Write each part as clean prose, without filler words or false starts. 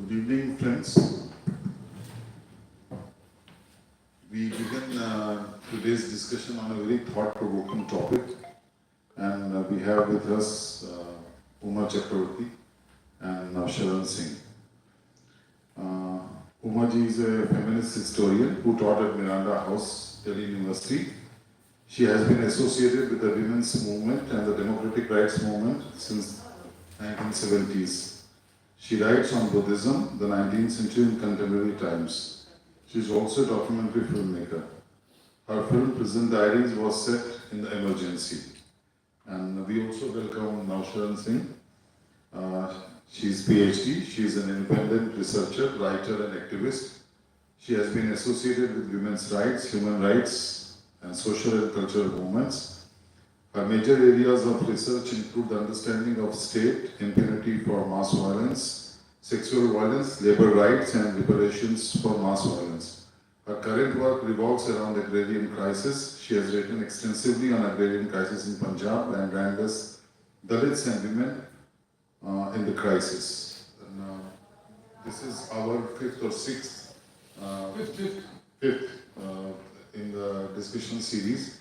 Good evening, friends. We begin today's discussion on a very thought-provoking topic, and we have with us Kumar Chakravarti and Navsharan Singh. Umaji is a feminist historian who taught at Miranda House, Delhi University. She has been associated with the women's movement and the democratic rights movement since 1970s. She writes on Buddhism, the 19th century and contemporary times. She is also a documentary filmmaker. Her film Prison Diaries was set in the emergency. And we also welcome Navsharan Singh. She is PhD. She is an independent researcher, writer and activist. She has been associated with women's rights, human rights and social and cultural movements. Her major areas of research include the understanding of state, impunity for mass violence, sexual violence, labor rights and reparations for mass violence. Her current work revolves around agrarian crisis. She has written extensively on agrarian crisis in Punjab and Rangas, Dalits and women in the crisis. And, this is our fifth or sixth in the discussion series.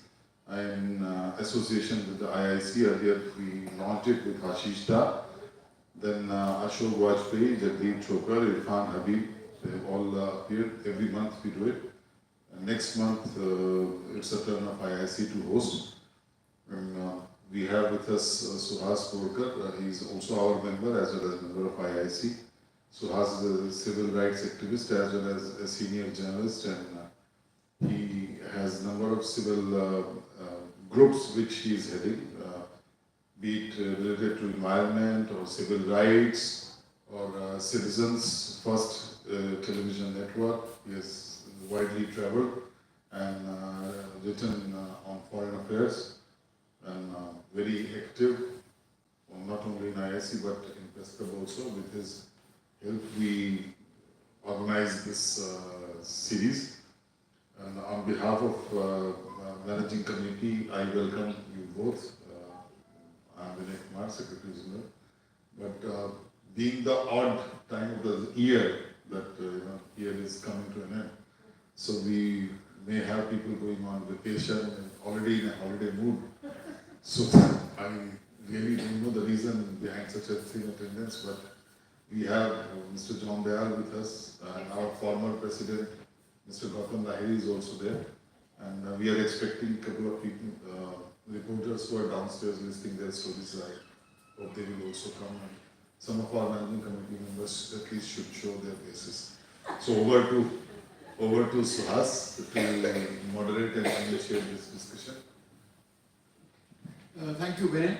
I am in association with the IIC. Earlier we launched it with Hashish Da, then Ashok Vajpayee, Jagdeep Chopra, Irfan Habib. They have all appeared. Every month we do it. Next month it's a turn of IIC to host. And we have with us Suhas Borker. He is also our member as well as member of IIC. Suhas is a civil rights activist as well as a senior journalist, and he has a number of civil groups which he is heading, be it related to environment or civil rights or Citizens First television network. He has widely traveled and written on foreign affairs and very active, not only in IIC but in press club also. With his help we organized this series. And on behalf of managing committee, I welcome you both. I'm Vinay Kumar, Secretary General. But being the odd time of the year that year is coming to an end, so we may have people going on vacation and already in a holiday mood. So I really don't know the reason behind such a thin attendance, but we have Mr. John Dayal with us, and our former president, Mr. Gautam Lahiri is also there, and we are expecting a couple of people, reporters who are downstairs listening their stories. I hope they will also come, and some of our managing committee members at least should show their faces. So over to Suhas to moderate and initiate this discussion. Thank you, Vinay.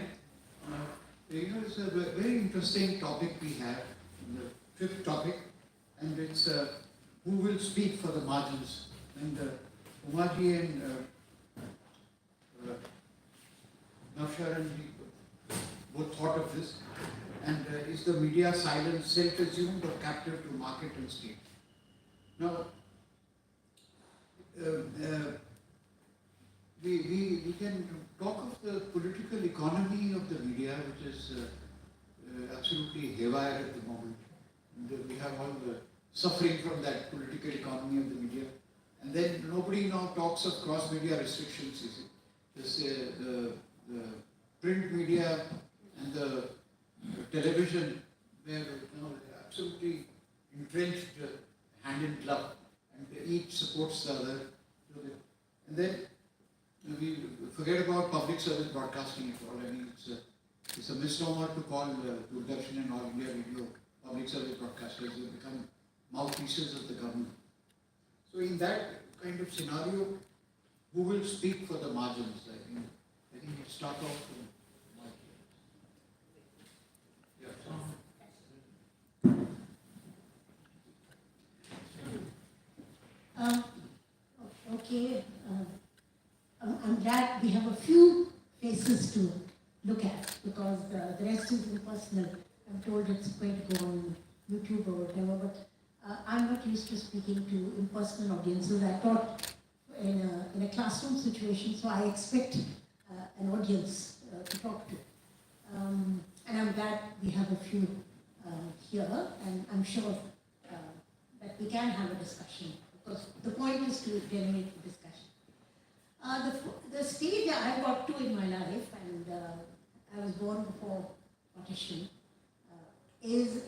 It's a very interesting topic we have, the fifth topic, and it's who will speak for the margins. And Umaji and Navsharan both thought of this. And is the media silent, self-assumed, or captive to market and state? Now, we can talk of the political economy of the media, which is absolutely haywire at the moment. And we have all the suffering from that political economy of the media. And then nobody now talks of cross-media restrictions, you see. The print media and the television were absolutely entrenched hand in glove, and each supports the other. And then we forget about public service broadcasting at all. I mean, it's a misnomer to call Doordarshan and All India Radio public service broadcasters. They become mouthpieces of the government. So in that kind of scenario, who will speak for the margins? I think we'll start off from Mike. Okay, I'm glad we have a few faces to look at, because the rest is impersonal. I'm told it's going to go on YouTube or whatever, but I'm not used to speaking to impersonal audiences. I taught in a classroom situation, so I expect an audience to talk to. And I'm glad we have a few here, and I'm sure we can have a discussion, because the point is to generate a discussion. The stage I got to in my life, and I was born before partition, is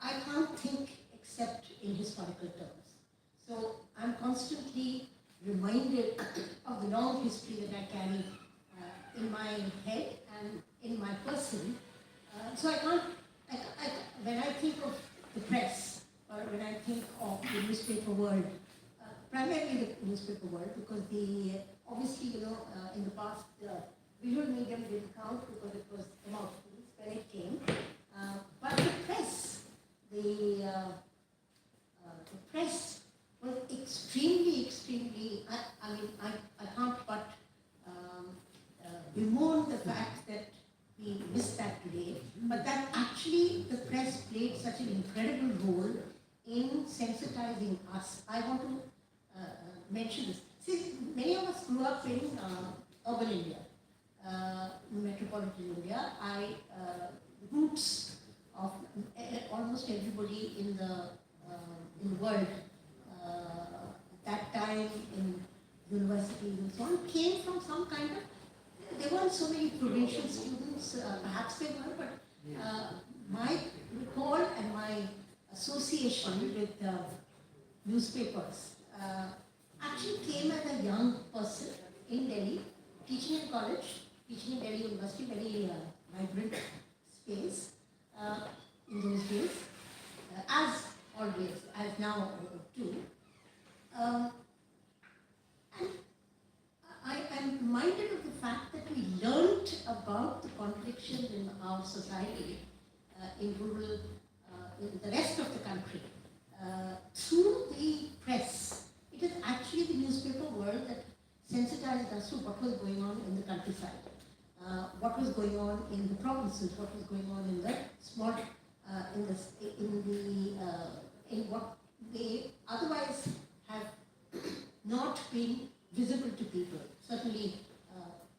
I can't think except in historical terms. So I'm constantly reminded of the long history that I carry in my head and in my person. So I can't, when I think of the press, or when I think of the newspaper world, primarily the newspaper world, because obviously, in the past, visual medium didn't count because it was the mouthpiece when it came. But the press was extremely, I can't but bemoan the fact that we missed that today, but that actually the press played such an incredible role in sensitizing us. I want to mention this. See, many of us grew up in urban India, metropolitan India. Roots of almost everybody in the world that time in universities and so on came from some kind of. There weren't so many provincial students, perhaps they were, but my recall and my association with newspapers actually came as a young person in Delhi, teaching in college, teaching in Delhi University, very vibrant space in those days, as always, as now too. And I am reminded of the fact that we learnt about the contradictions in our society, in rural, in the rest of the country, through the press. It is actually the newspaper world that sensitized us to what was going on in the countryside, what was going on in the provinces, what was going on in the small, in what they otherwise have not been visible to people, certainly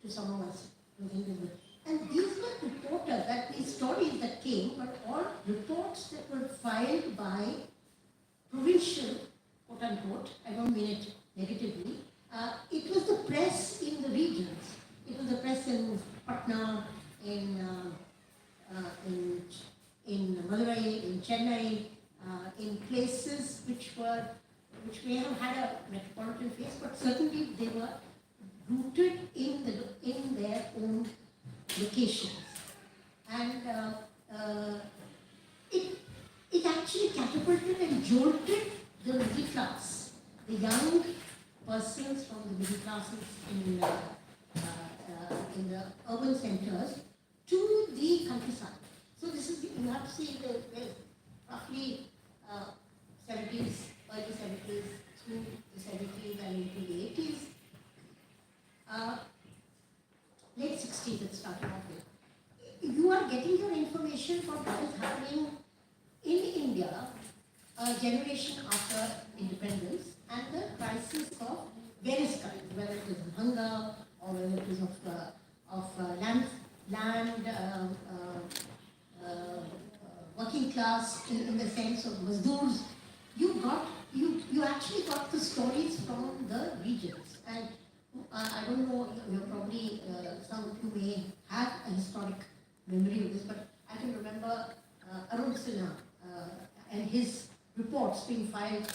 to some of us invisible. And these were reporters, that these stories that came, but all reports that were filed by provincial, quote unquote, I don't mean it negatively, it was the press in the regions. It was the press in Patna, in Madurai, in Chennai, in places which may have had a metropolitan face, but certainly they were rooted in their own locations. And it actually catapulted and jolted the middle class, the young persons from the middle classes in the urban centers to the countryside. So this is, you have to see the roughly 70s, early 70s through the 70s and into the 80s. Late 60s it started off with. You are getting your information from what is happening in India a generation after independence and the crisis of various kinds, whether it is hunger or whether it is of land working class in the sense of Mazdoors. You actually got the stories from the regions. And I don't know, you're probably, some of you may have a historic memory of this, but I can remember Arun Sinha and his reports being filed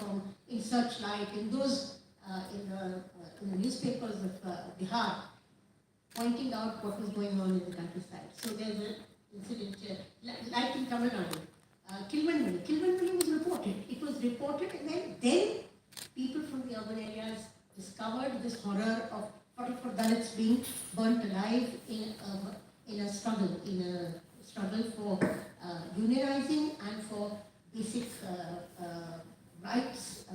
in Searchlight, in those, in the newspapers of Bihar, pointing out what was going on in the countryside. So there's an incident here, like in Tamil Nadu, Kilvanmani was reported. It was reported, and then people from the urban areas discovered this horror of 44 Dalits being burnt alive in a struggle for unionizing and for basic rights,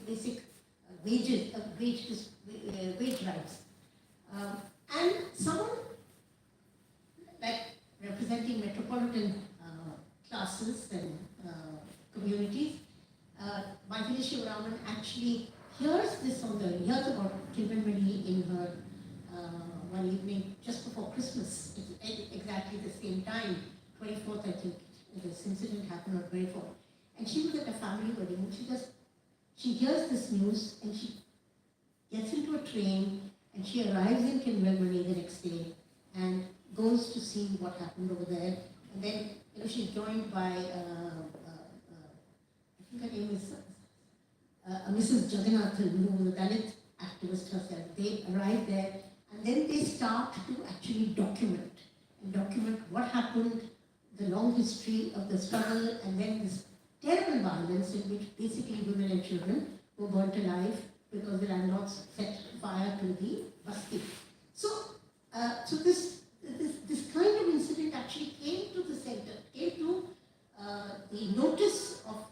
basic wage rights. And someone like representing metropolitan classes and communities, Bajali Shivaraman actually hears about Kilvanmani in her one evening just before Christmas, exactly the same time, 24th I think, this incident happened on 24th. And she was at a family wedding, and she hears this news, and she gets into a train, and she arrives in Kinwelmani the next day, and goes to see what happened over there. And then, she's joined by, I think her name is Mrs. Jagannathan, who was a Dalit activist herself. They arrive there, and then they start to actually document what happened, the long history of the struggle, and then this terrible violence in which basically women and children were burnt alive because the landlords set fire to the basti. So, this kind of incident actually came to the center, came to the notice of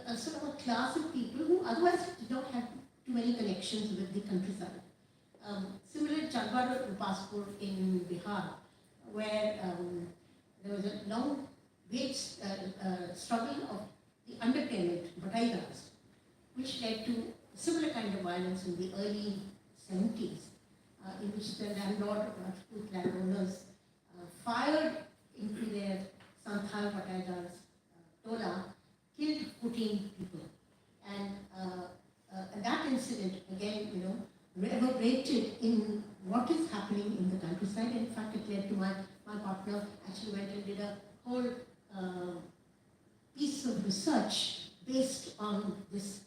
a sort of a class of people who otherwise did not have too many connections with the countryside. Similar Chakravarti passport in Bihar, where there was a long wage struggle of the undertenant Bataigars, which led to similar kind of violence in the early 70s, in which the Rajput landowners fired into their Santhal Bataigars tola, killed 14 people. And that incident, again, reverberated in what is happening in the countryside. In fact, it led to my partner actually went and did a whole piece of research based on this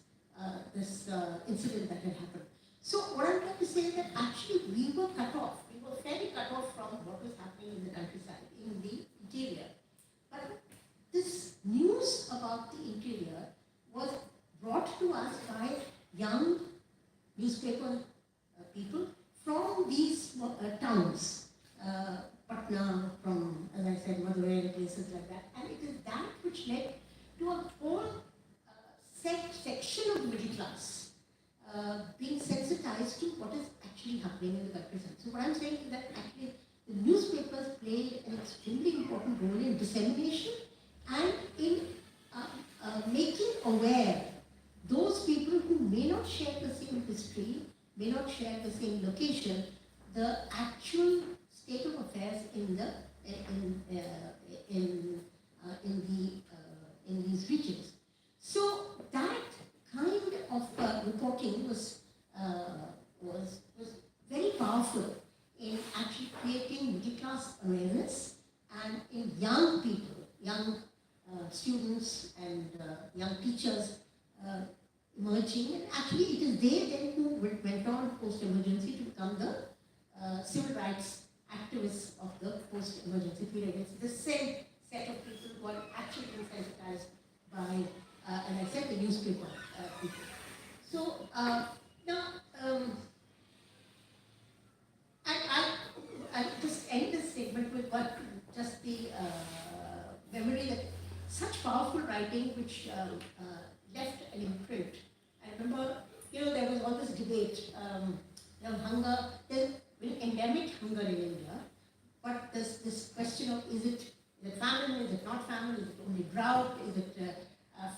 incident that had happened. So what I'm trying to say is that actually we were cut off. We were fairly cut off from what was happening in the countryside, in the interior. But this news about the interior was brought to us by young newspaper people from these towns, Patna, from, as I said, Madurai, places like that. And it is that which led to a whole section of the middle class being sensitized to what is actually happening in the countryside. So what I'm saying is that actually the newspapers played an extremely important role in dissemination and in making aware those people who may not share the same history, may not share the same location, the actual state of affairs in these regions. So that kind of reporting was very powerful in actually creating middle class awareness and in young people, young students and young teachers emerging. And actually it is they then who went on post-emergency to become the civil rights activists of the post-emergency period. It's the same set of people who are actually being sensitized by, as I said, the newspaper people. So now, I'll just end this statement with just the memory that such powerful writing which left an imprint. I remember, there was all this debate around hunger. There's been endemic hunger in India, but there's this question of is it famine, is it not famine, is it only drought, is it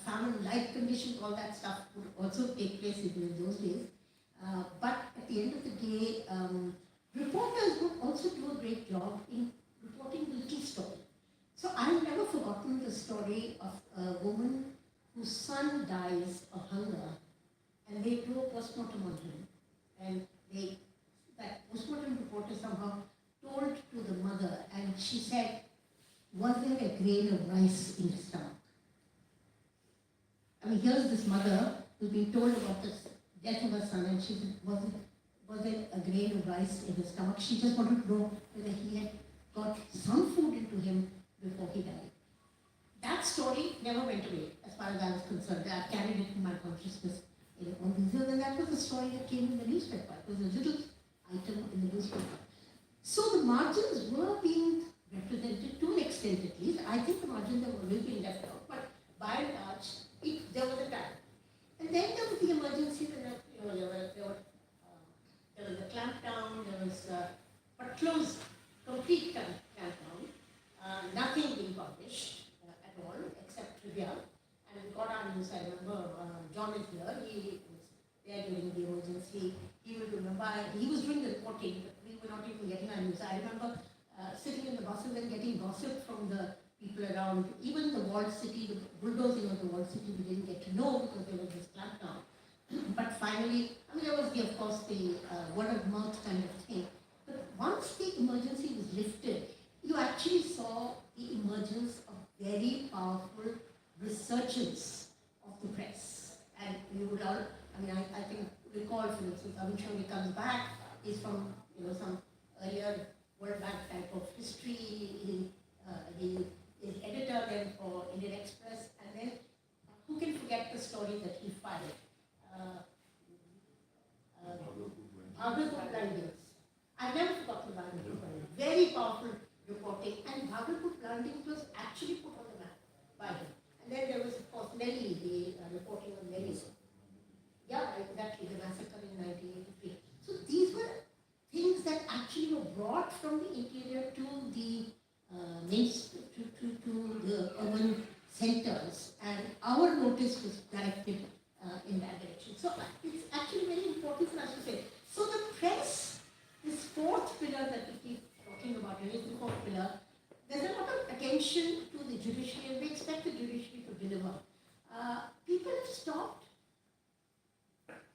famine-like conditions, all that stuff would also take place even in those days. But at the end of the day, reporters would also do a great job in reporting the little story. So I've never forgotten the story of a woman whose son dies of hunger, and they do a postmortem on him. And that postmortem reporter somehow told to the mother, and she said, was there a grain of rice in his stomach? I mean, here's this mother who's been told about the death of her son, and she said, was there a grain of rice in his stomach? She just wanted to know whether he had got some food into him before he died. That story never went away, as far as I was concerned. I carried it in my consciousness all these years, and that was the story that came in the newspaper. It was a little item in the newspaper. So the margins were being represented to an extent at least. I think the margins have always been left out, but by and large, there was a time. And then there was the emergency, there was a clampdown, there was a closed, complete clampdown, nothing being published at all, except trivia. And we got our news. I remember John is here, he was there during the emergency. He will remember, he was doing the reporting, but we were not even getting our news. I remember sitting in the buses and getting gossip from the people around, even the walled city, the bulldozing of the walled city, we didn't get to know because there was this clampdown. But finally, I mean, there was, of course, the word of mouth kind of thing. But once the emergency was lifted, you actually saw the emergence of very powerful resurgence of the press. And you would all, I mean, I think, recall, for instance, Navsharan comes back, is from, some earlier World Bank type of history. He is editor then for Indian Express, and then who can forget the story that he filed? Bhagalpur blindings. I've never forgotten Bhagalpur blindings. Very powerful reporting, and Bhagalpur blindings was actually put on the map by him. And then there was, of course, Nelly, the reporting on Nelly. Yeah, exactly, the massacre in 1983. So these were things that actually were brought from the interior to the to the urban centers, and our notice was directed in that direction. So it's actually very important for us to say. So the press, this fourth pillar that we keep talking about, and it's the fourth pillar, there's a lot of attention to the judiciary, and we expect the judiciary to deliver. People have stopped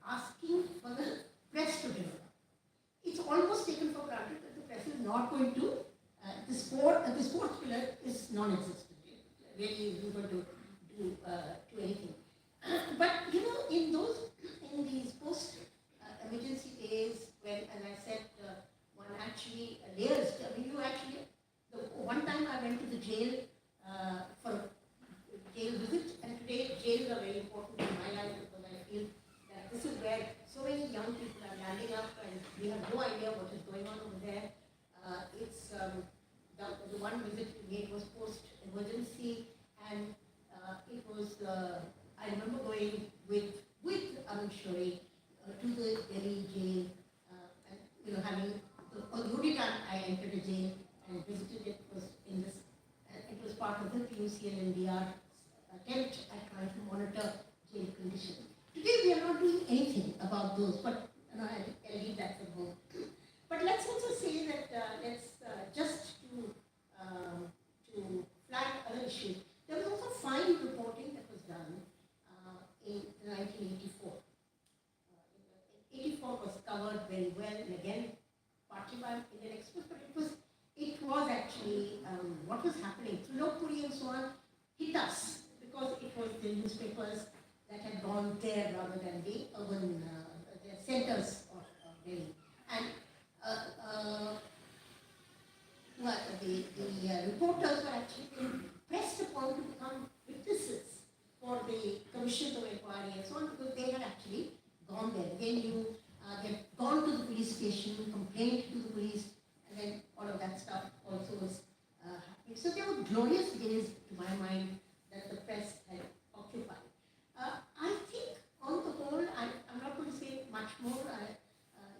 asking for the press to deliver. It's almost taken for granted that the press is not going to, this fourth pillar is non-existent. It really isn't going to do anything. But in these post-emergency days, when, as I said, one actually layers, the one time I went to the jail for a jail visit, and today jails are very important in my life because I feel that this is where so many young people are landing up and we have no idea what is going on over there. It's the one visit we made was post-emergency, and it was, I remember going with Shori to the Delhi jail, and having, the only time I entered a jail and visited it was in this, it was part of the PUC and NDR attempt at trying to monitor jail conditions. Today we are not doing anything about those, but I'll leave that for home. But let's also say that just to flag other issues, there was also fine reporting that was done in 1984. 84 was covered very well, and again, partly by Indian Express, but it was actually what was happening. Trilokpuri and so on hit us because it was the newspapers that had gone there rather than the urban the centers of Delhi. And the reporters were actually being pressed upon to become witnesses for the commissions of inquiry and so on, because they had actually gone there. Again, they'd gone to the police station, complained to the police, and then all of that stuff also was happening. So there were glorious days, to my mind, that the press had occupied. I think, on the whole, I'm not going to say much more.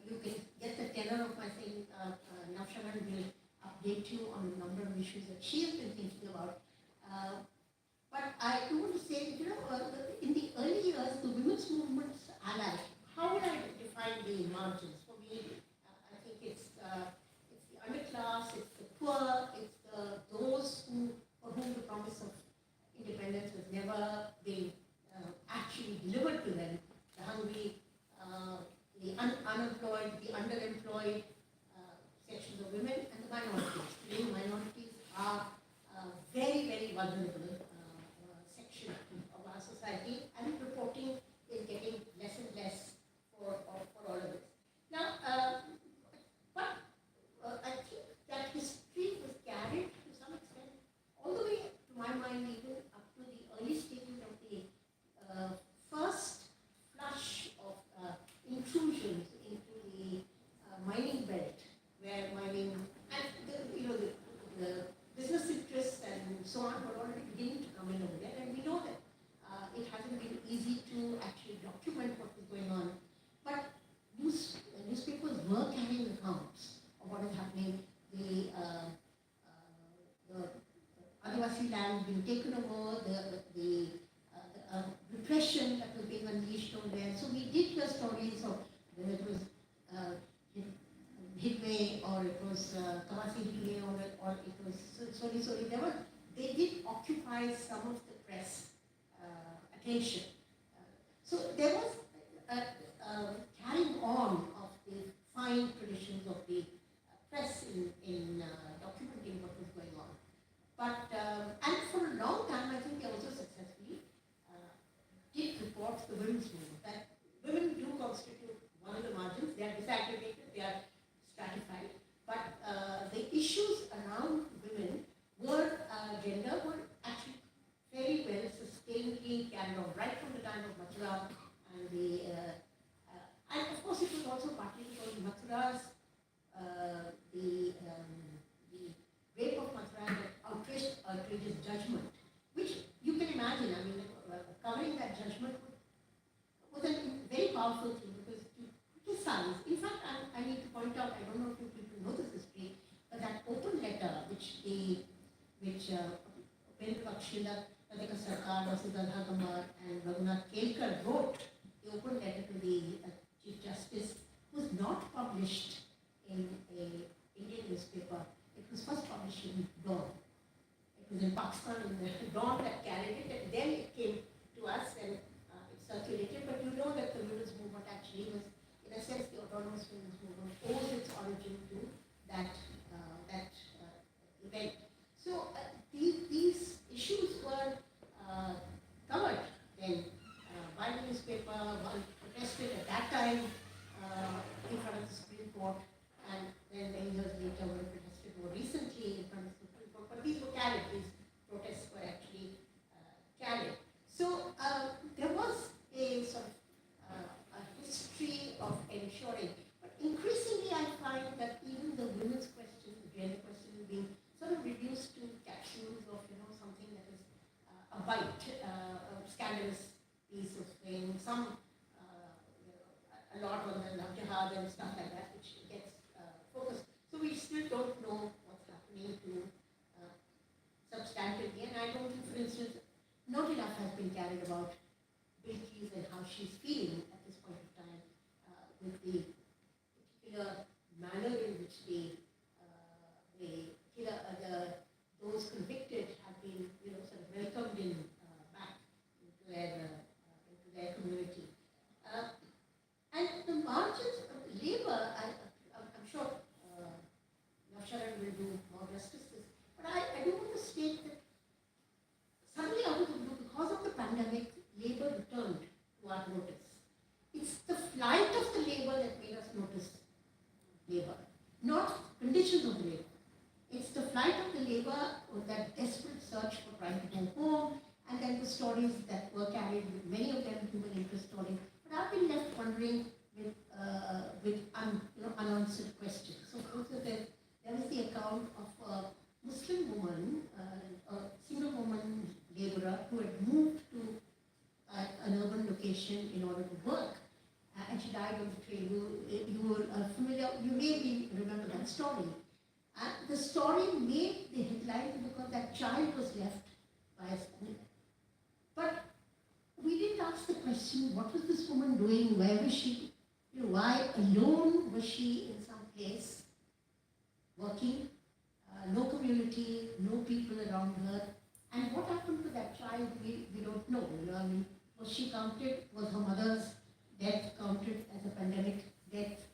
You can get the tenor of my thing. Navsharan will update you on a number of issues that she has been thinking about. But I do want to say that, in the early years, the women's movement's ally, how would I define the margins? For me, I think it's the underclass, it's the poor, it's those for whom the promise of independence has never been actually delivered to them. The hungry, the unemployed, the underemployed sections of women, and the minorities. Today, minorities are very, very vulnerable section of our society, and reporting is getting less and less for all of this. Now, but I think that history was carried to some extent all the way, to my mind, even up to the early stages of the first flush of intrusions into the mining belt, where mining and the business interests and so on were already beginning to come in over there, and we know that it hasn't been easy to actually document what was going on. But newspapers were carrying accounts of what is happening. The Adivasi land being taken over, the repression that was being unleashed over there. So we did hear stories of whether it was Hidway or it was Kawasi Hidway or it was Sori. There were they did occupy some of the press attention. So there was a carrying on of the fine traditions of the press in documenting what was going on. But, and for a long time, I think they also successfully did report the women's movement, that women do constitute one of the margins. They are disaggregated, they are stratified, but the issues around women were, gender, were actually very well sustainedly carried on right from the time of Mathura and the, and of course it was also partly because Mathura's, the rape of Mathura had outrageous judgment, which you can imagine, I mean, covering that judgment was a very powerful thing because to criticize, in fact, I need to point out, I don't know if you people know this history, but that open letter which Upendra Bakshila, Radhika Sarkar, Vasidhara Kumar and Raghunath Kelkar wrote, the open letter to the Chief Justice, was not published in an Indian newspaper. It was first published in Dawn. It was in Pakistan, in the Dawn that carried it, and then it came to us and it circulated. But you know that the women's movement actually was, in a sense, the autonomous women's movement owes its origin to that event. So these issues were covered then by the newspaper. One protested at that time in front of the Supreme Court, and then many years later one protested more recently in front of the Supreme Court. But these were carried, these protests were actually carried. So there was a sort of a history of ensuring, but increasingly I find that even the women's question, the gender question, being sort of reduced to capsules of something that is a bite, a scandalous piece of thing, some a lot on the love jihad and stuff like that, which gets focused. So we still don't know what's happening to substantively, and I don't think, for instance, not enough has been carried about Bilkis and how she's feeling at this point of time with the particular manner in which those convicted have been, sort of welcomed in back into their community. And the margins of labor, I'm sure Navsharan will do more justice to this, but I do want to state that suddenly out of the blue, because of the pandemic, labor returned to our notice. It's the flight of the labor that made us notice labor, not conditions of labor. It's the flight of the labor, or that desperate search for trying to go home, and then the stories that were carried, many of them human interest stories. But I've been left wondering with unanswered questions. So also there was the account of a Muslim woman, a single woman laborer who had moved to an urban location in order to work, and she died on the train. You are familiar, you may remember that story. And the story made the headlines because that child was left by a school. But we didn't ask the question, what was this woman doing? Where was she? Why alone was she in some place working? No community, no people around her. And what happened to that child, we don't know. I mean, was she counted? Was her mother's death counted as a pandemic death?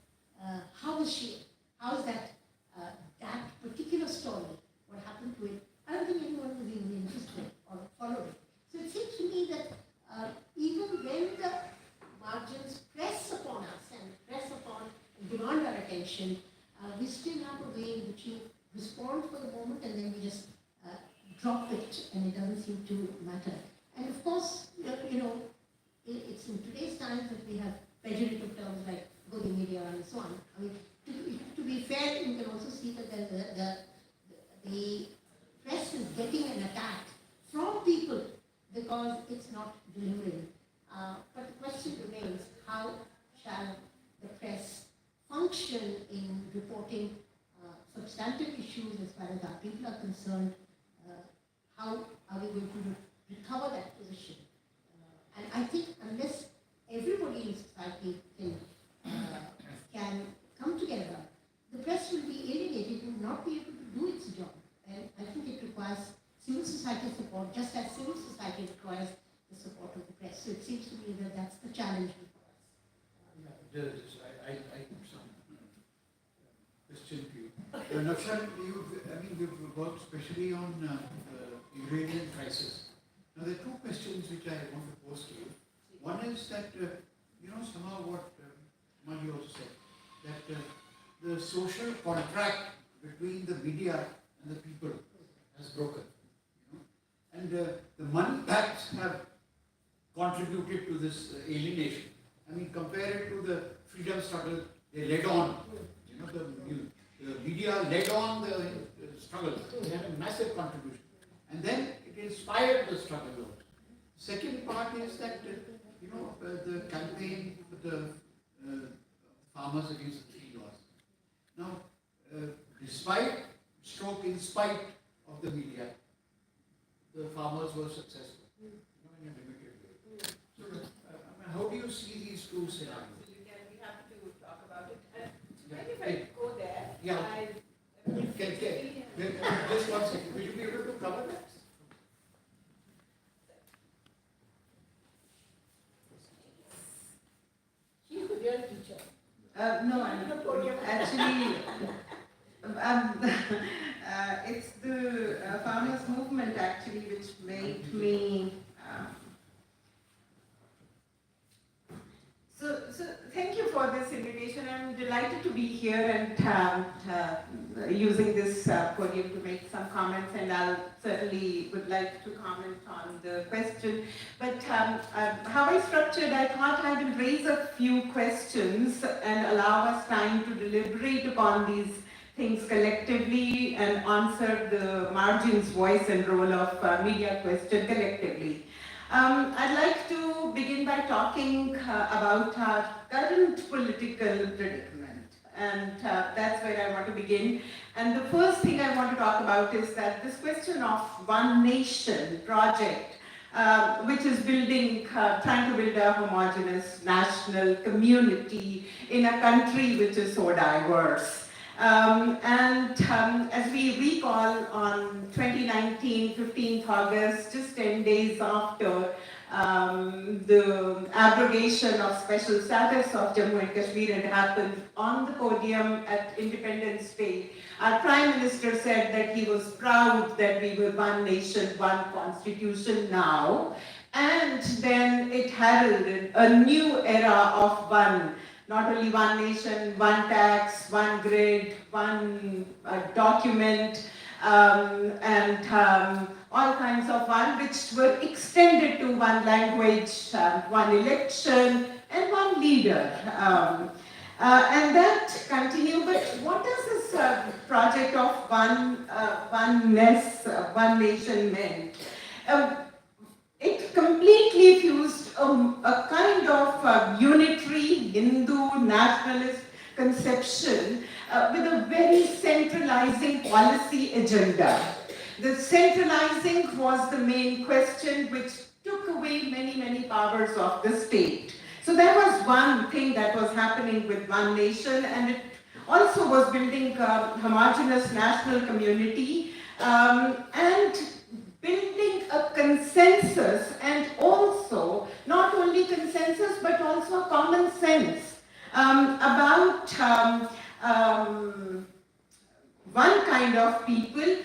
How was she? How is that? That particular story, what happened to it? I don't think anyone was even interested or followed it. So it seems to me that even when the margins press upon us and press upon and demand our attention, we still have a way in which we respond for the moment and then we just drop it and it doesn't seem to matter. And of course, it's in today's times that we have pejorative terms like body media and so on. I mean, to be fair, you can also see that the press is getting an attack from people because it's not delivering. But the question remains, how shall the press function in reporting substantive issues as far as our people are concerned? How are we going to recover that position? And I think unless everybody in society can come together, the press will be alienated, it will not be able to do its job. And I think it requires civil society support, just as civil society requires the support of the press. So it seems to me that that's the challenge before us. I put some question to you. Navsharan, we've worked especially on the Iranian crisis. Now, there are two questions which I want to pose to you. One is that, somehow what Kumar also said, that the social contract between the media and the people has broken. And the money backs have contributed to this alienation. Compare it to the freedom struggle they led on. The media led on the struggle. They had a massive contribution. And then it inspired the struggle. Second part is that, the campaign for the farmers against the tree laws. Now, despite, in spite of the media, the farmers were successful in a limited way. So, how do you see these two scenarios? Absolutely, and we have to talk about it. And maybe if I go there, Just one second. Will you be able to cover that? She's a real teacher. No, actually, it's the farmers' movement actually which made me. So thank you for this invitation. I'm delighted to be here and using this podium to make some comments, and I'll certainly would like to comment on the question. But how I structured, I thought I will raise a few questions and allow us time to deliberate upon these things collectively and answer the margins voice and role of media question collectively. I'd like to begin by talking about our current political predicament, and that's where I want to begin. And the first thing I want to talk about is that this question of one nation project, which is trying to build a homogeneous national community in a country which is so diverse. As we recall, on 2019, 15th August, just 10 days after the abrogation of special status of Jammu and Kashmir had happened, on the podium at Independence Day, our Prime Minister said that he was proud that we were one nation, one constitution now, and then it heralded a new era of not only one nation, one tax, one grid, one document, and all kinds of which were extended to one language, one election, and one leader. And that continued, but what does this project of oneness, one nation mean? It completely fused a kind of unitary Hindu nationalist conception with a very centralizing policy agenda. The centralizing was the main question, which took away many powers of the state. So that was one thing that was happening with one nation, and it also was building a homogeneous national community and building a consensus, and also not only consensus but also common sense about one kind of people,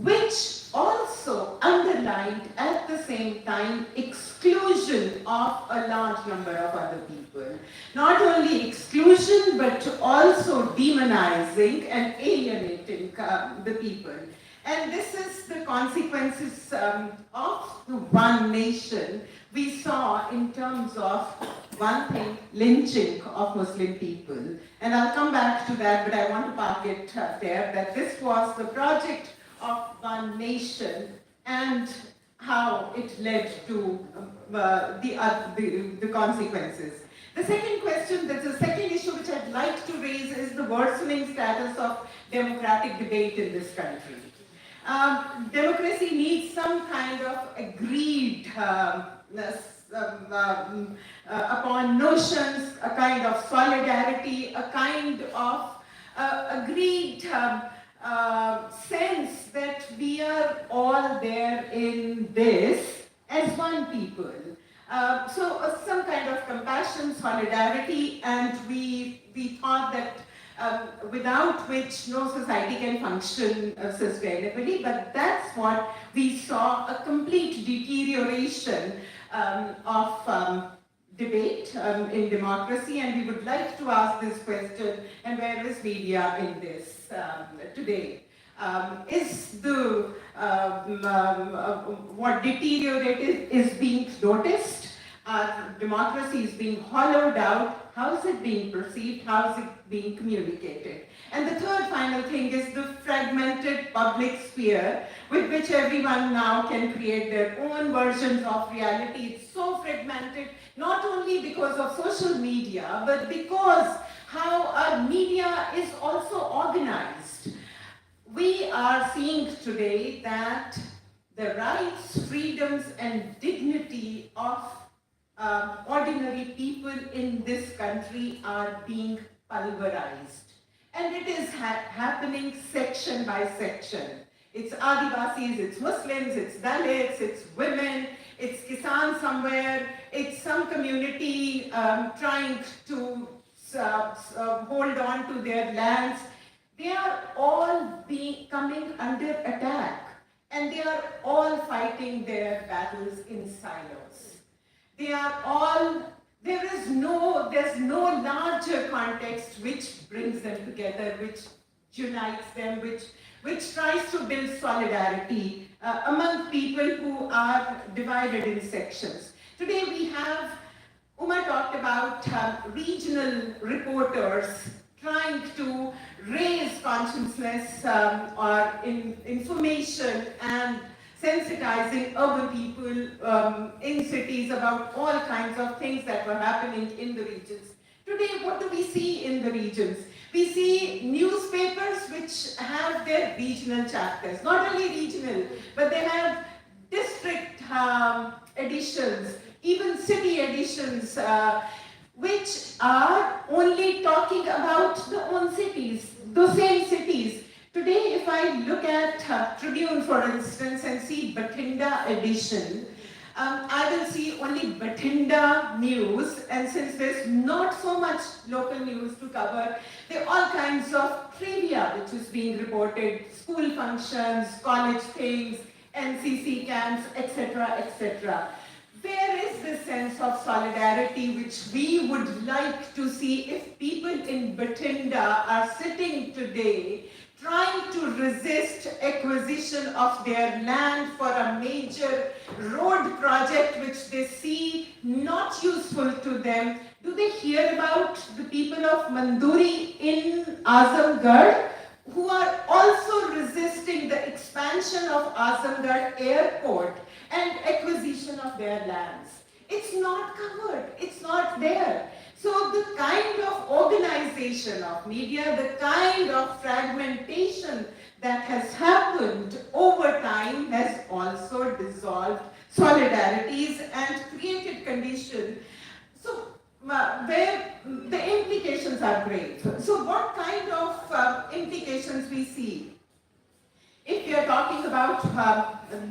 which also underlined at the same time exclusion of a large number of other people. Not only exclusion but also demonizing and alienating the people. And this is the consequences of the one nation we saw in terms of one thing, lynching of Muslim people. And I'll come back to that, but I want to park it there, that this was the project of one nation and how it led to the consequences. The second question, that's the second issue which I'd like to raise, is the worsening status of democratic debate in this country. Democracy needs some kind of agreed upon notions, a kind of solidarity, a kind of agreed sense that we are were all there in this as one people. So some kind of compassion, solidarity, and we thought that without which no society can function sustainably, but that's what we saw, a complete deterioration of debate in democracy, and we would like to ask this question, and where is media in this today? Is the what deteriorated is being noticed? Democracy is being hollowed out. How is it being perceived? How is it being communicated? And the third final thing is the fragmented public sphere with which everyone now can create their own versions of reality. It's so fragmented, not only because of social media, but because how our media is also organized. We are seeing today that the rights, freedoms, and dignity of ordinary people in this country are being pulverized. And it is happening section by section. It's Adivasis, it's Muslims, it's Dalits, it's women, it's Kisan somewhere, it's some community trying to hold on to their lands. They are all coming under attack, and they are all fighting their battles in silos. There's no larger context which brings them together, which unites them, which tries to build solidarity among people who are divided in sections. Today we have, Umar talked about regional reporters trying to raise consciousness or information and sensitizing urban people in cities about all kinds of things that were happening in the regions. Today, what do we see in the regions? We see newspapers which have their regional chapters, not only regional, but they have district editions, even city editions, which are only talking about the own cities, the same cities. Today, if I look at Tribune, for instance, and see Bathinda edition, I will see only Bathinda news, and since there's not so much local news to cover, there are all kinds of trivia which is being reported, school functions, college things, NCC camps, etc., etc. Where is this sense of solidarity which we would like to see if people in Bathinda are sitting today trying to resist acquisition of their land for a major road project which they see not useful to them? Do they hear about the people of Manduri in Azamgarh who are also resisting the expansion of Azamgarh airport and acquisition of their lands? It's not covered, it's not there. So the kind of organization of media, the kind of fragmentation that has happened over time has also dissolved solidarities and created conditions where the implications are grave. So what kind of implications we see? If we are talking about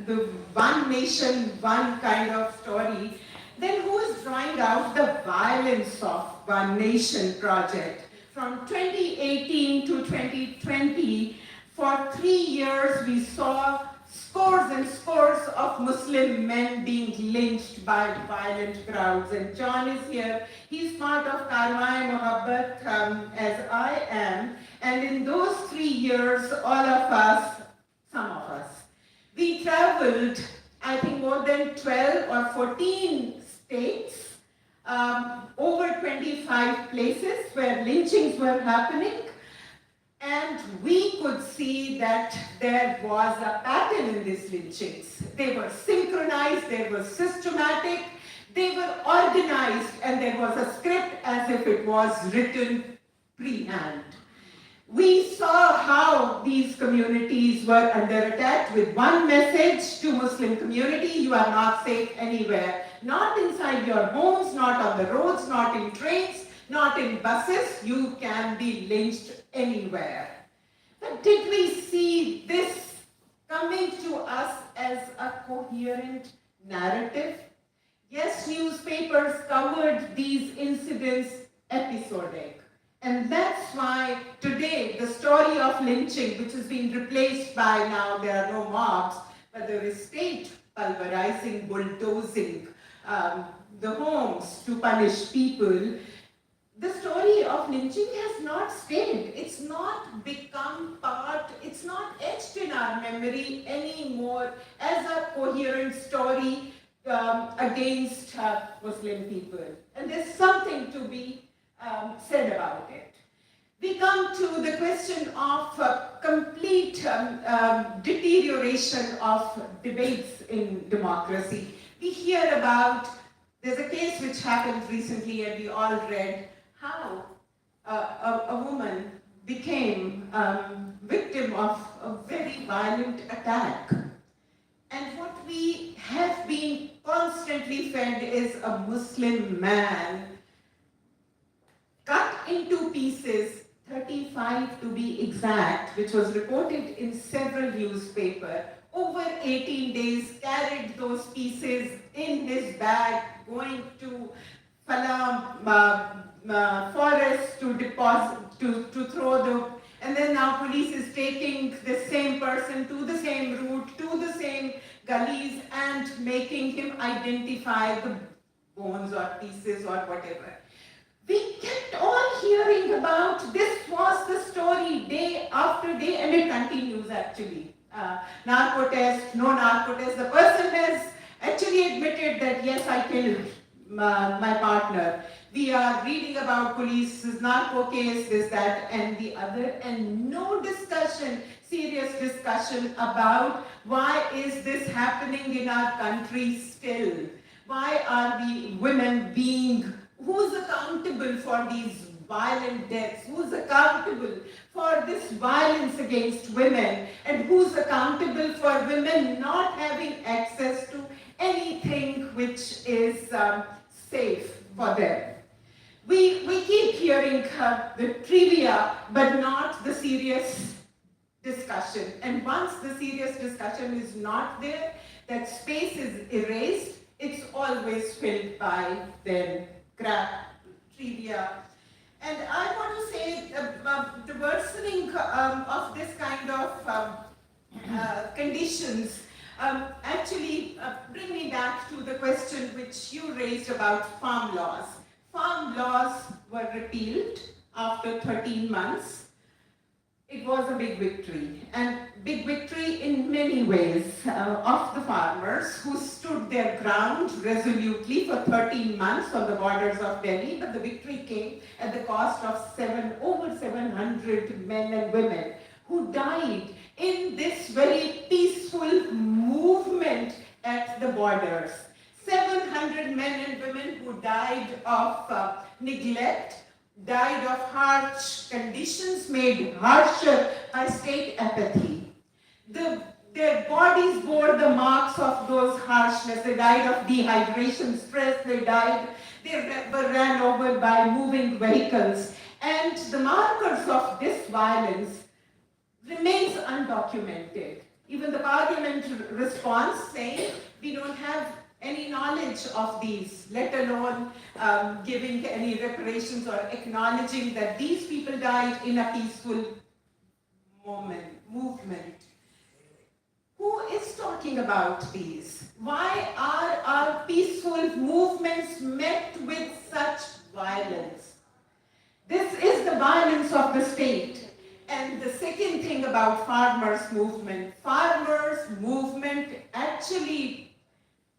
the one nation, one kind of story, then who is drawing out the violence of One Nation project? From 2018 to 2020, for 3 years we saw scores and scores of Muslim men being lynched by violent crowds. And John is here. He's part of Karwa-e-Mohabbat as I am. And in those 3 years, all of us, some of us, we traveled, I think, more than 12 or 14 states, over 25 places where lynchings were happening, and we could see that there was a pattern in these lynchings. They were synchronized, they were systematic, they were organized, and there was a script as if it was written pre-hand. We saw how these communities were under attack with one message to Muslim community: you are not safe anywhere. Not inside your homes, not on the roads, not in trains, not in buses. You can be lynched anywhere. But did we see this coming to us coherent narrative. Yes, newspapers covered these incidents episodic. And that's why today the story of lynching, which has been replaced by now there are no mobs, but there is state pulverizing, bulldozing the homes to punish people. The story of lynching has not stayed. It's not become part, it's not etched in our memory anymore as a coherent story against Muslim people. And there's something to be said about it. We come to the question of complete deterioration of debates in democracy. We hear about, there's a case which happened recently and we all read how a woman became victim of a very violent attack. And what we have been constantly fed is a Muslim man cut into pieces, 35 to be exact, which was reported in several newspapers. Over 18 days, carried those pieces in his bag, going to forest to deposit, to throw the, and then now police is taking the same person to the same route, to the same gullies and making him identify the bones or pieces or whatever. We kept on hearing about this was the story day after day, and it continues actually. Narco test, no narco test. The person has actually admitted that yes, I killed my partner. We are reading about police's narco case, this, that, and the other, and no discussion, serious discussion about why is this happening in our country still? Why are we women being, who's accountable for these violent deaths? Who's accountable for this violence against women? And who's accountable for women not having access to anything which is safe for them? We keep hearing the trivia, but not the serious discussion. And once the serious discussion is not there, that space is erased, it's always filled by then crap, trivia. And I want to say the worsening of this kind of conditions actually bring me back to the question which you raised about farm laws. Farm laws were repealed after 13 months. It was a big victory, and big victory in many ways of the farmers who stood their ground resolutely for 13 months on the borders of Delhi, but the victory came at the cost of over 700 men and women who died in this very peaceful movement at the borders. 700 men and women who died of neglect, died of harsh conditions made harsher by state apathy. Their bodies bore the marks of those harshness. They died of dehydration, stress, they were ran over by moving vehicles. And the markers of this violence remains undocumented. Even the parliament response saying we don't have any knowledge of these, let alone giving any reparations or acknowledging that these people died in a peaceful movement. Who is talking about these? Why are our peaceful movements met with such violence? This is the violence of the state. And the second thing about farmers' movement actually,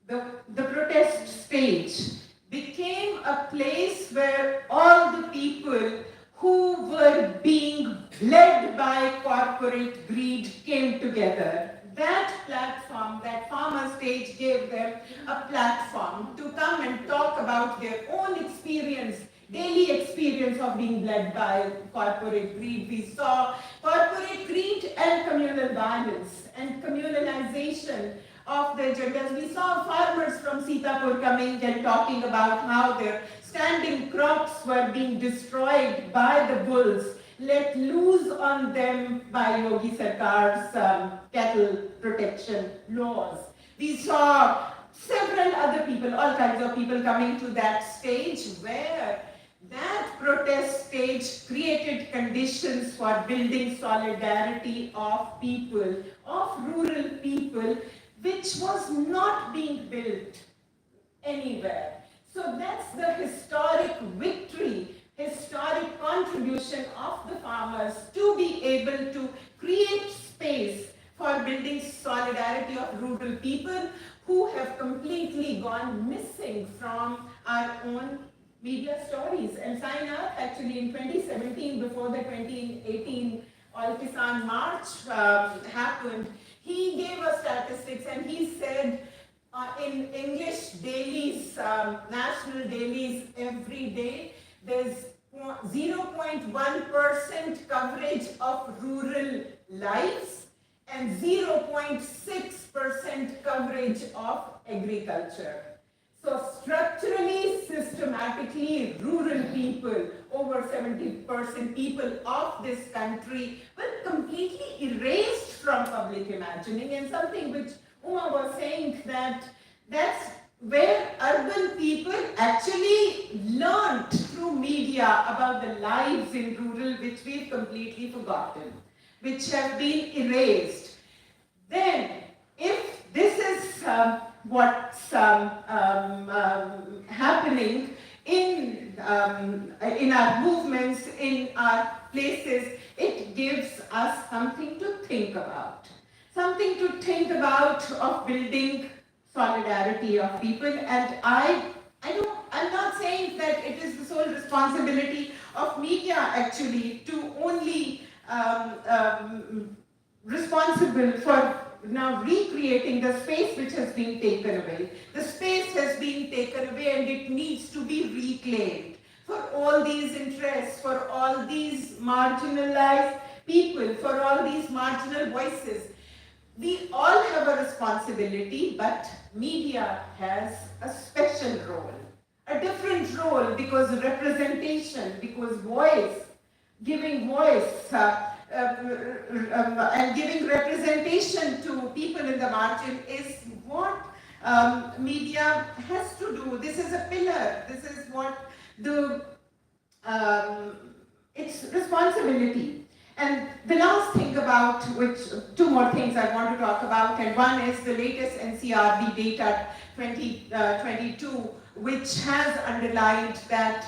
the protest stage became a place where all the people who were being led by corporate greed came together. That platform, that farmer stage gave them a platform to come and talk about their own experience, daily experience of being led by corporate greed. We saw corporate greed and communal violence and communalization of the agendas. We saw farmers from Sitapur coming and talking about how their standing crops were being destroyed by the bulls, let loose on them by Yogi Sarkar's cattle protection laws. We saw several other people, all kinds of people coming to that stage where that protest stage created conditions for building solidarity of people, of rural people, which was not being built anywhere. So that's the historic victory, historic contribution of the farmers to be able to create space for building solidarity of rural people who have completely gone missing from our own media stories. And Sainath actually in 2017, before the 2018 All Kisan March happened, he gave us statistics and he said in English dailies, national dailies every day, there's 0.1% coverage of rural lives and 0.6% coverage of agriculture. So structurally, systematically, rural people, over 70% people of this country were completely erased from public imagining, and something which Uma was saying, that's where urban people actually learned through media about the lives in rural, which we've completely forgotten, which have been erased. Then, if this is what's happening in our movements, in our places, it gives us something to think about. Something to think about of building solidarity of people. And I'm not saying that it is the sole responsibility of media actually to only responsible for now recreating the space which has been taken away. The space has been taken away and it needs to be reclaimed for all these interests, for all these marginalized people, for all these marginal voices. We all have a responsibility, but media has a special role, a different role, because representation, because voice, giving voice, and giving representation to people in the margin is what media has to do. This is a pillar. This is what its responsibility. And the last thing about which, two more things I want to talk about, and one is the latest NCRB data 2022, which has underlined that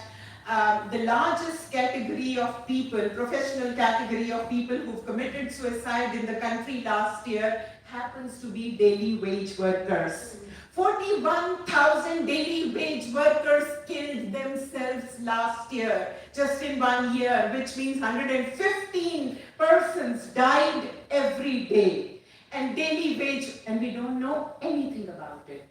the largest category of people, professional category of people who've committed suicide in the country last year happens to be daily wage workers. 41,000 daily wage workers killed themselves last year, just in 1 year, which means 115 persons died every day. And daily wage, and we don't know anything about it.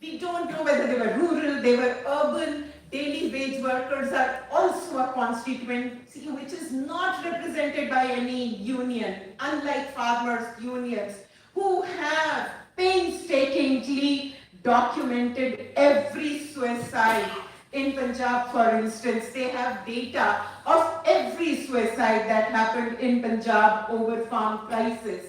We don't know whether they were rural, they were urban. Daily wage workers are also a constituency which is not represented by any union, unlike farmers' unions, who have painstakingly documented every suicide. In Punjab, for instance, they have data of every suicide that happened in Punjab over farm prices.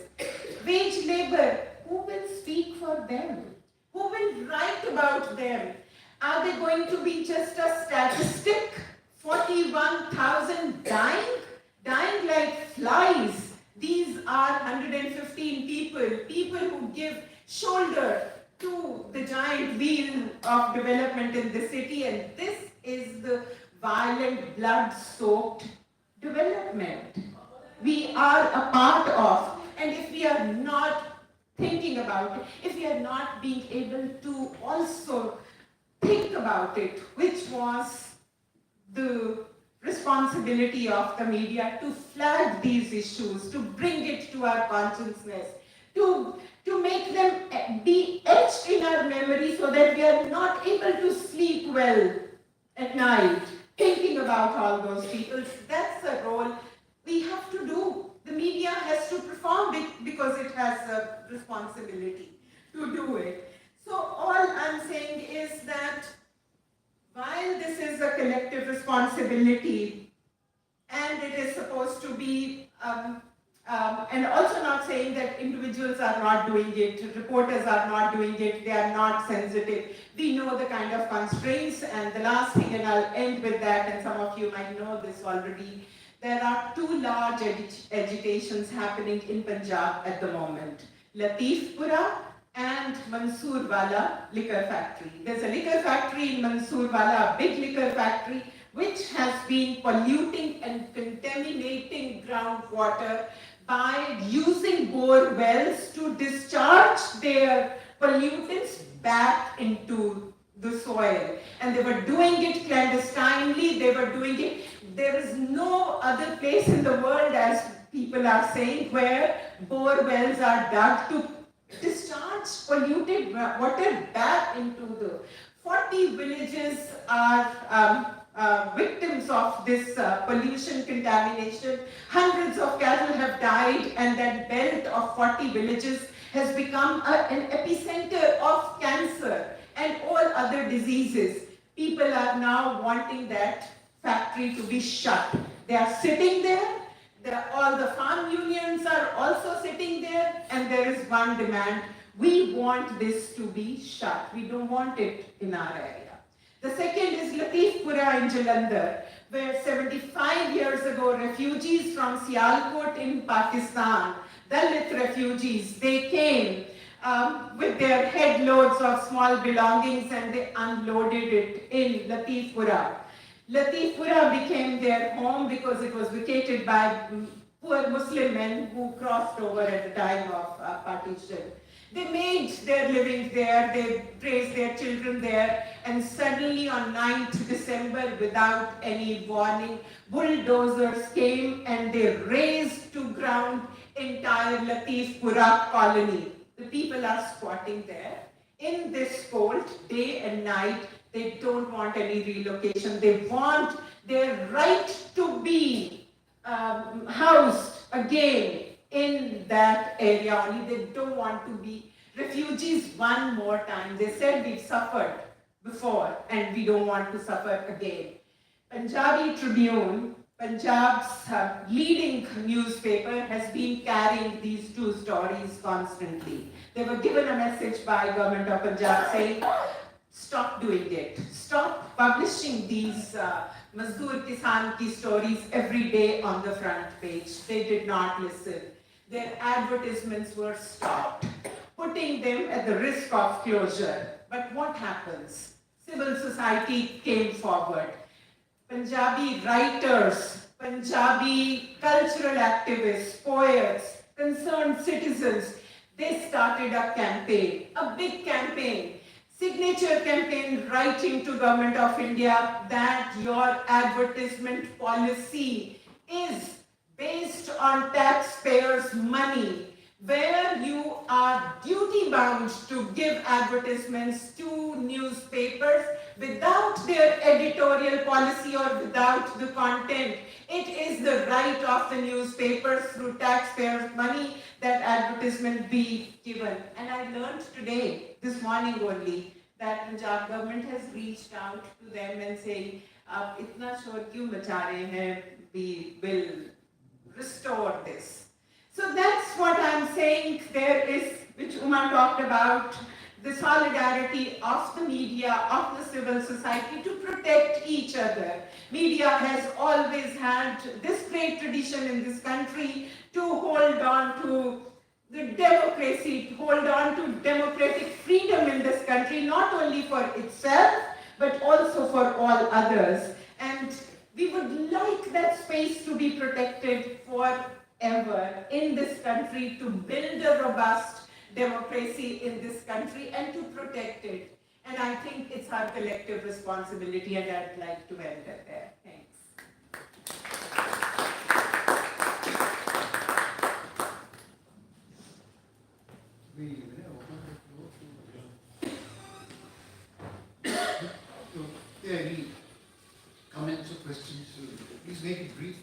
Wage labor, who will speak for them? Who will write about them? Are they going to be just a statistic? 41,000 dying like flies. These are 115 people who give shoulder to the giant wheel of development in the city, and this is the violent, blood-soaked development we are a part of. And if we are not thinking about it, if we are not being able to also think about it, which was the responsibility of the media to flag these issues, to bring it to our consciousness, to make them be etched in our memory so that we are not able to sleep well at night, thinking about all those people. That's the role we have to do. The media has to perform it because it has a responsibility to do it. So all I'm saying is that while this is a collective responsibility and it is supposed to be And also not saying that individuals are not doing it, reporters are not doing it, they are not sensitive. We know the kind of constraints, and the last thing, and I'll end with that, and some of you might know this already, there are two large agitations happening in Punjab at the moment. Latifpura and Mansoorwala liquor factory. There's a liquor factory in Mansoorwala, a big liquor factory, which has been polluting and contaminating groundwater by using bore wells to discharge their pollutants back into the soil. And they were doing it clandestinely, they were doing it. There is no other place in the world, as people are saying, where bore wells are dug to discharge polluted water back into the 40 villages are victims of this pollution contamination. Hundreds of cattle have died, and that belt of 40 villages has become an epicenter of cancer and all other diseases. People are now wanting that factory to be shut. They are sitting there. All the farm unions are also sitting there, and there is one demand. We want this to be shut. We don't want it in our area. The second is Latifpura in Jalandhar, where 75 years ago, refugees from Sialkot in Pakistan, Dalit refugees, they came with their headloads of small belongings, and they unloaded it in Latifpura. Latifpura became their home because it was vacated by poor Muslim men who crossed over at the time of partition. They made their living there, they raised their children there, and suddenly on 9th December, without any warning, bulldozers came and they razed to ground entire Latifpura colony. The people are squatting there in this cold, day and night. They don't want any relocation. They want their right to be housed again in that area only. They don't want to be refugees one more time. They said we've suffered before and we don't want to suffer again. Punjabi Tribune, Punjab's leading newspaper, has been carrying these two stories constantly. They were given a message by government of Punjab saying, stop doing it. Stop publishing these Mazdoor Kisan ki stories every day on the front page. They did not listen. Their advertisements were stopped, putting them at the risk of closure. But what happens? Civil society came forward. Punjabi writers, Punjabi cultural activists, poets, concerned citizens, they started a campaign, a big campaign, signature campaign, writing to Government of India that your advertisement policy is based on taxpayers' money, where you are duty bound to give advertisements to newspapers without their editorial policy or without the content. It is the right of the newspapers through taxpayers' money that advertisement be given. And I learned today, this morning only, that Punjab government has reached out to them and saying, "Itna shor kyun macha rahe hain? We will restore this." So that's what I'm saying. There is, which Umar talked about, the solidarity of the media, of the civil society to protect each other. Media has always had this great tradition in this country to hold on to the democracy, hold on to democratic freedom in this country, not only for itself, but also for all others. And we would like that space to be protected forever in this country, to build a robust democracy in this country and to protect it. And I think it's our collective responsibility, and I'd like to end it there. Thanks. We open the floor to any comments or questions. Please make it brief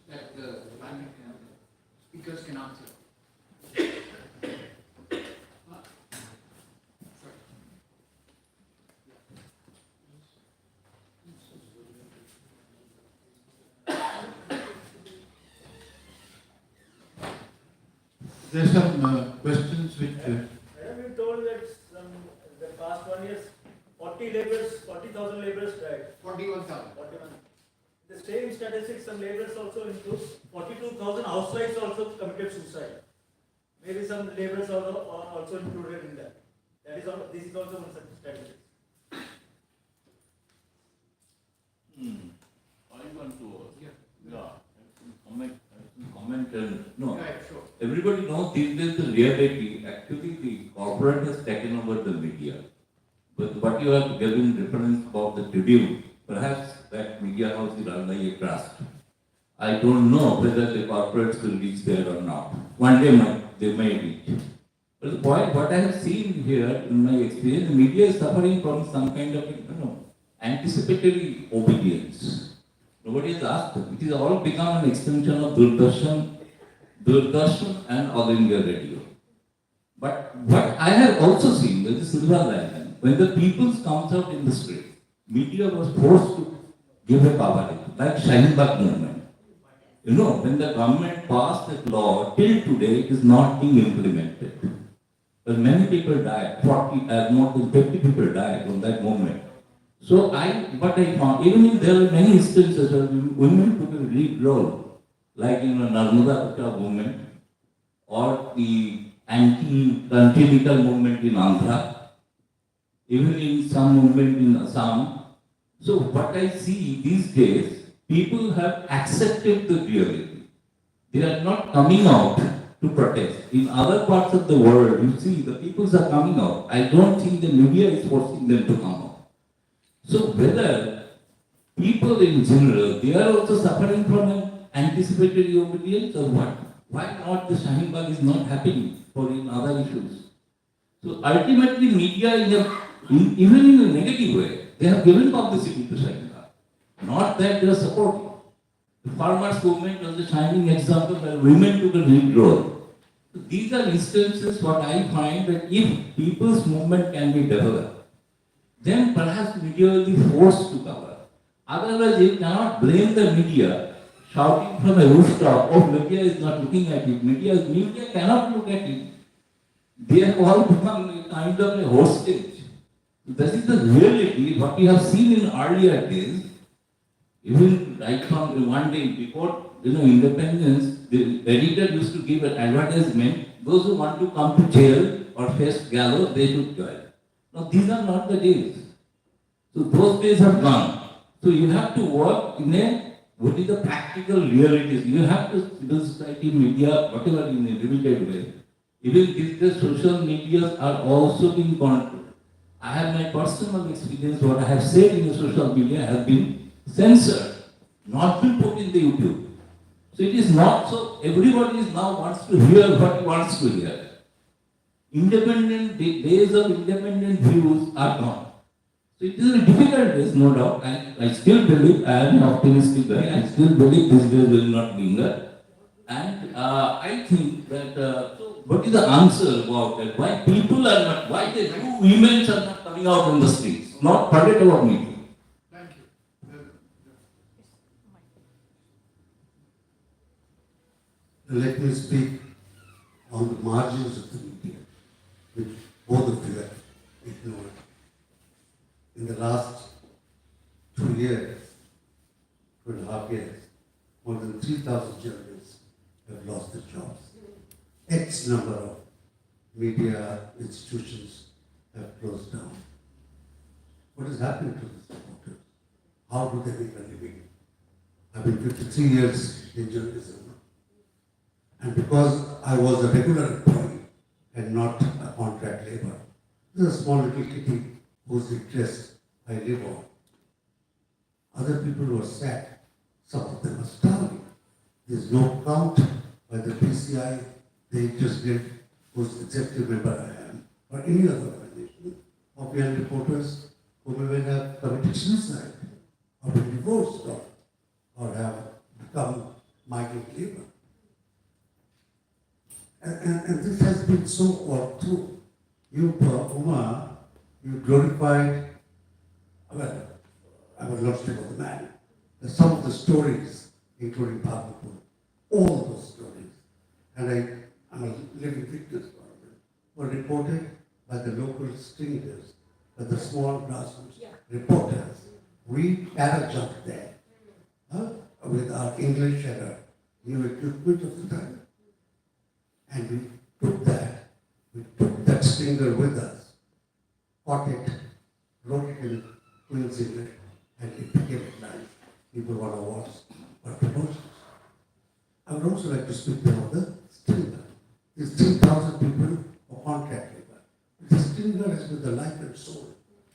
that the panel can, speakers can answer. There's some questions which. I have been told that the past 1 year, 40,000 laborers died. 41,000. 41. The same statistics, some laborers also include 42,000 housewives also committed suicide. Maybe some laborers are also included in that. This is also one such statistic. I want to comment and no. Right, sure. Everybody knows these days the reality. Actually, the corporate has taken over the media. But what you have given reference about the Tribune, perhaps that media house is run by a trust. I don't know whether the corporates will reach there or not. One day they may reach. But the point, what I have seen here in my experience, the media is suffering from some kind of anticipatory obedience. Nobody has asked them. It is all become an extension of Doordarshan and All India Radio. But what I have also seen with the silver lining, when the people comes out in the street, media was forced to give a coverage, like Shaheen Bagh movement. You know, when the government passed that law, till today it is not being implemented. But many people died, more than 50 people died from that movement. So what I found, even if there are many instances where women took a lead role, like in the Narmada movement, or the anti-clerical movement in Andhra, even in some movement in Assam. So what I see these days, people have accepted the reality. They are not coming out to protest. In other parts of the world, you see, the peoples are coming out. I don't think the media is forcing them to come out. So whether people in general, they are also suffering from an anticipatory obedience or what? Why not the Shaheen Bagh is not happening for in other issues? So ultimately media even in a negative way, they have given publicity to Shaheen Bagh. Not that they are supporting. The farmers' movement was a shining example where women took a lead role. So these are instances what I find that if people's movement can be developed, then perhaps media will be forced to cover. Otherwise, you cannot blame the media shouting from a rooftop, oh, media is not looking at it. Media cannot look at it. They have all become a kind of a hostage. This is the reality, what we have seen in earlier days, even right from one day before independence, the editor used to give an advertisement, those who want to come to jail or face gallows, they should join. Now these are not the days. So those days have gone. So you have to work in what is the practical realities. You have to civil society, media, whatever in a limited way. Even these days social medias are also being controlled. I have my personal experience, what I have said in the social media has been censored, not been put in the YouTube. So it is not so, everybody is now wants to hear what he wants to hear. Days of independent views are gone. So it is a difficult days, no doubt. I still believe, I am an optimistic guy, I still believe these days will not linger. And I think that, so what is the answer about that? Why people are not, why the new women are not coming out on the streets? Not forget about me. Thank you. Let me speak on the margins of the media, which both of you have ignored. In the last 2 years, 2.5 years, more than 3,000 journalists have lost their jobs. X number of media institutions have closed down. What has happened to these reporters? How do they make a living? I've been 53 years in journalism. And because I was a regular employee and not a contract labor, there's a small little kitty whose interest I live on. Other people were sad. Some of them are starving. There's no count by the PCI, the interest rate, whose executive member I am, or any other organization of young reporters who may have committed suicide, or been divorced, or have become migrant labor. And this has been so worked through. You, Kumar, you glorified, well, I will not speak of the man, some of the stories, including Bhagapur, all those stories. And I'm a living witness for it, were reported by the local stingers, by the small grassroots reporters. We parajumped there with our English and our new equipment of the time. And we took that stinger with us, caught it, wrote it in Queen's English, and it became a line. People won awards for promotions. I would also like to speak about the stinger. These 3,000 people are contract labor. The stinger has been the life and soul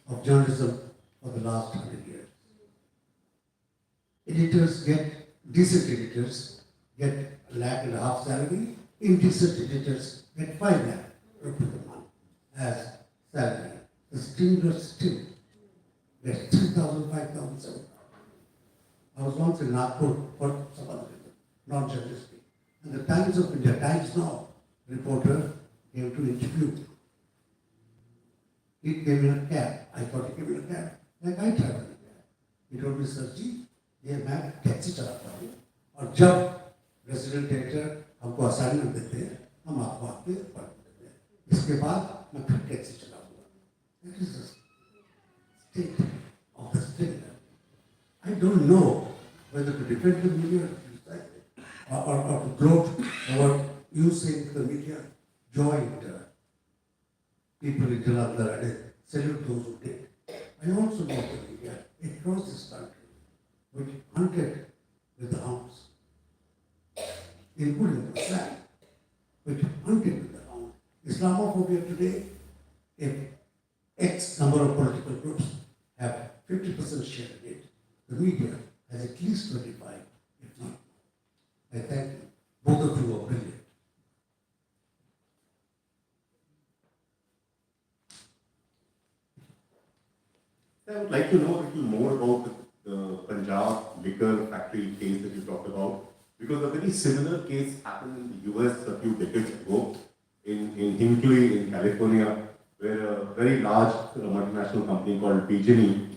of journalism for the last 100 years. Decent editors get £1.5 lakh salary, indecent editors get 5 lakh rupees a month as salary. The stinger still gets 3,000, 5,000, 7,000. I was once in Nagpur for some other reason, not journalistic. And the Times of India, Times Now reporter came to interview me. He came in a cab. I thought he came in a cab, like I travel in a cab. He told me, Sir Ji, ये मैं taxi चलाता हूँ और जब resident editor हमको assignment देते हैं हम आपको आके पढ़ देते हैं इसके बाद मैं फिर टैक्सी चलाऊंगा. That is the state of the state. I don't know whether to defend the media or to gloat over you saying the media joined people in Jalandhar and salute those who did. I also know the media across this country which hunted with the hounds, including the Islam, which hunted with the hounds. Islamophobia today, if X number of political groups have 50% share in it, the media has at least 25, if not more. I thank you. Both of you are brilliant. I would like to know a little more about the Punjab liquor factory case that you talked about, because a very similar case happened in the US a few decades ago in Hinckley in California, where a very large multinational company called PG&E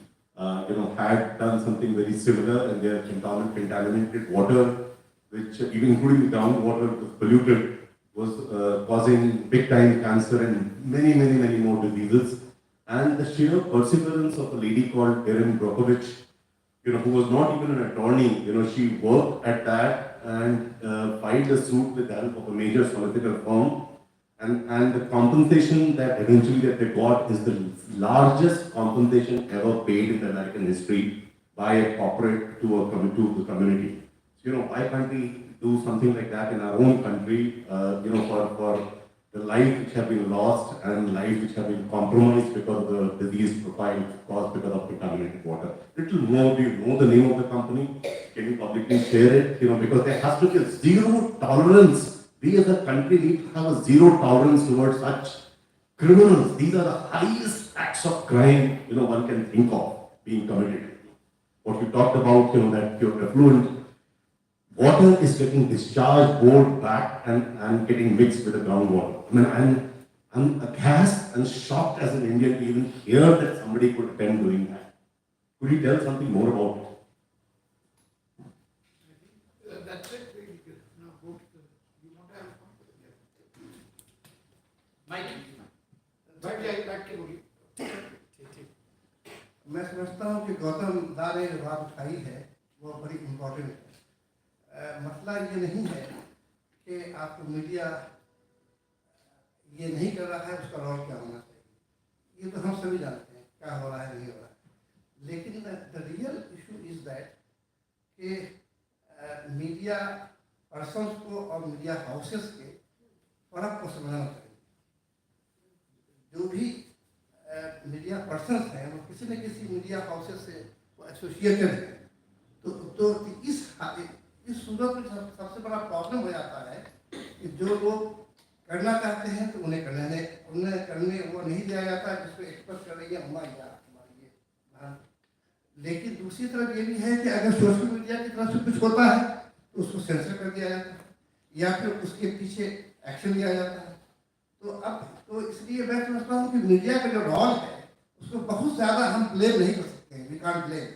had done something very similar, and their contaminated water, which even including the groundwater was polluted, was causing big time cancer and many more diseases. And the sheer perseverance of a lady called Erin Brockovich, who was not even an attorney, she worked at that and filed a suit with the help of a major solicitor firm. And the compensation that eventually that they got is the largest compensation ever paid in the American history by a corporate to the community. So, why can't we do something like that in our own country, for the lives which have been lost and lives which have been compromised because of the disease profile caused because of contaminated water. Little more, do you know the name of the company? Can you publicly share it? Because there has to be a zero tolerance. We as a country need to have a zero tolerance towards such criminals. These are the highest acts of crime, one can think of being committed. What you talked about, that your effluent water is getting discharged, poured back and getting mixed with the groundwater. I'm aghast and shocked as an Indian to even hear that somebody could attempt doing that. Could you tell something more about it? That's it. Now go to the, you want to have a Mike, मैं समझता हूँ कि गौतम दा ने जो बात उठाई है वो बड़ी इम्पोर्टेंट है. मसला ये नहीं है कि आपको मीडिया ये नहीं कर रहा है उसका रोल क्या होना चाहिए, ये तो हम सभी जानते हैं क्या हो रहा है नहीं हो रहा है. लेकिन the real issue is that कि मीडिया पर्सन्स को और मीडिया हाउसेस के फर्क को समझना चाहिए. जो भी मीडिया पर्सन्स हैं वो किसी न किसी मीडिया हाउसेस से वो एसोसिएटेड है. तो इस सूरत में सबसे बड़ा प्रॉब्लम हो जाता है कि जो लोग करना चाहते हैं तो उन्हें करने वो नहीं दिया जाता जिसको एक्सप्रेस कर रही है हमारी. लेकिन दूसरी तरफ ये भी है कि अगर सोशल मीडिया की तरफ से कुछ होता है तो उसको सेंसर कर दिया जाता है या फिर उसके पीछे एक्शन लिया जाता है. तो इसलिए मैं समझता हूँ कि मीडिया का जो रोल है उसको बहुत ज़्यादा हम ब्लेम नहीं कर सकते हैं. We can't blame.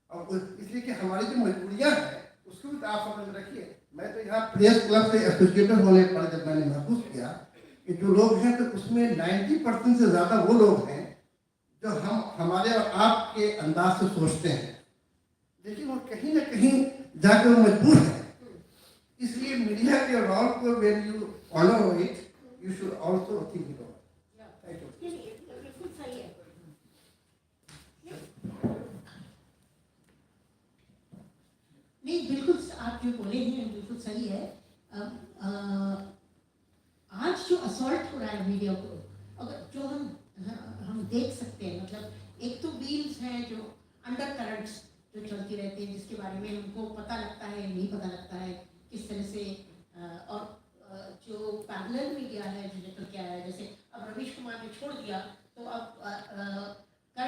और इसलिए कि हमारी जो मजबूरियाँ हैं उसको भी आप समझ रखिए मैं तो यहाँ प्रेस क्लब से एसोसिएटेड होने पर जब मैंने महसूस किया कि जो लोग हैं तो उसमें 90% से ज़्यादा वो लोग हैं जो हमारे और आपके अंदाज से सोचते हैं, लेकिन वो कहीं ना कहीं जाकर वो मजबूर है। इसलिए मीडिया के रोल को when you honour it you should also think it over. Thank you. बिल्कुल सही है। नहीं, बिल्कुल आप जो बोले हैं बिल्कुल सही है। आज जो असॉल्ट हो रहा है मीडिया को, अगर जो हम देख सकते हैं, मतलब एक तो व्हील्स हैं जो अंडर करंट्स जो चलती रहती है, जिसके बारे में हमको पता लगता है नहीं पता लगता है किस तरह से, और जो पैरेलल मीडिया है जो निकल के आया है, जैसे अब रवीश कुमार ने छोड़ दिया